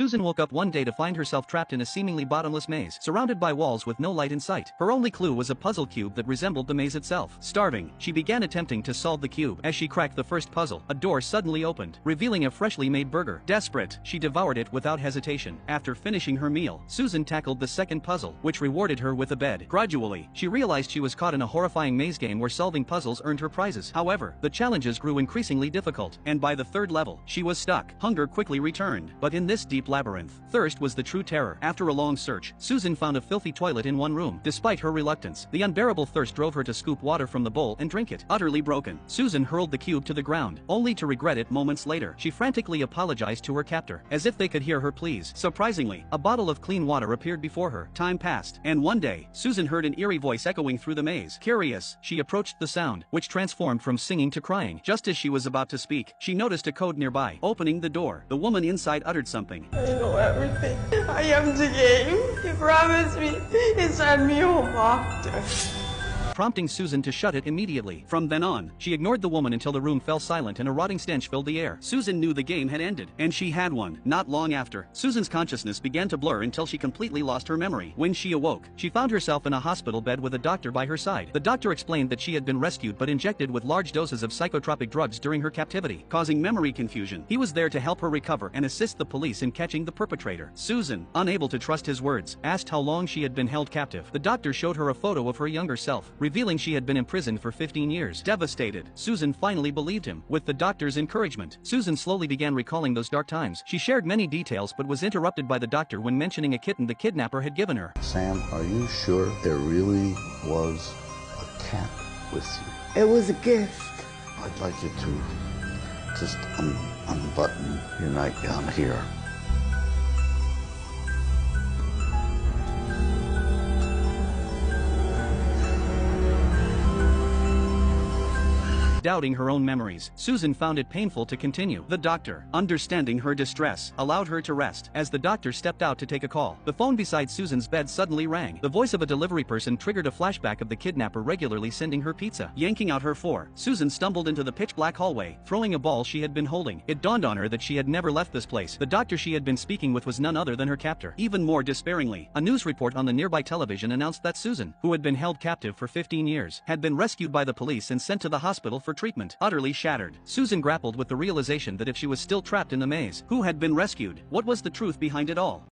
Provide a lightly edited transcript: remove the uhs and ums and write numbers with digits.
Susan woke up one day to find herself trapped in a seemingly bottomless maze, surrounded by walls with no light in sight. Her only clue was a puzzle cube that resembled the maze itself. Starving, she began attempting to solve the cube. As she cracked the first puzzle, a door suddenly opened, revealing a freshly made burger. Desperate, she devoured it without hesitation. After finishing her meal, Susan tackled the second puzzle, which rewarded her with a bed. Gradually, she realized she was caught in a horrifying maze game where solving puzzles earned her prizes. However, the challenges grew increasingly difficult, and by the third level, she was stuck. Hunger quickly returned, but in this deep labyrinth, thirst was the true terror. After a long search, Susan found a filthy toilet in one room. Despite her reluctance, the unbearable thirst drove her to scoop water from the bowl and drink it. Utterly broken, Susan hurled the cube to the ground, only to regret it moments later. She frantically apologized to her captor, as if they could hear her pleas. Surprisingly, a bottle of clean water appeared before her. Time passed, and one day, Susan heard an eerie voice echoing through the maze. Curious, she approached the sound, which transformed from singing to crying. Just as she was about to speak, she noticed a code nearby. Opening the door, the woman inside uttered something. I know everything. I am the game. He promised me he'd send me home after. Prompting Susan to shut it immediately. From then on, she ignored the woman until the room fell silent and a rotting stench filled the air. Susan knew the game had ended, and she had won. Not long after, Susan's consciousness began to blur until she completely lost her memory. When she awoke, she found herself in a hospital bed with a doctor by her side. The doctor explained that she had been rescued but injected with large doses of psychotropic drugs during her captivity, causing memory confusion. He was there to help her recover and assist the police in catching the perpetrator. Susan, unable to trust his words, asked how long she had been held captive. The doctor showed her a photo of her younger self, revealing she had been imprisoned for 15 years. Devastated, Susan finally believed him. With the doctor's encouragement, Susan slowly began recalling those dark times. She shared many details but was interrupted by the doctor when mentioning a kitten the kidnapper had given her. Sam, are you sure there really was a cat with you? It was a gift. I'd like you to just unbutton your nightgown here. Doubting her own memories, Susan found it painful to continue. The doctor, understanding her distress, allowed her to rest. As the doctor stepped out to take a call, the phone beside Susan's bed suddenly rang. The voice of a delivery person triggered a flashback of the kidnapper regularly sending her pizza. Yanking out her phone, Susan stumbled into the pitch-black hallway, throwing a ball she had been holding. It dawned on her that she had never left this place. The doctor she had been speaking with was none other than her captor. Even more despairingly, a news report on the nearby television announced that Susan, who had been held captive for 15 years, had been rescued by the police and sent to the hospital for treatment. Utterly shattered, Susan grappled with the realization that if she was still trapped in the maze, who had been rescued? What was the truth behind it all?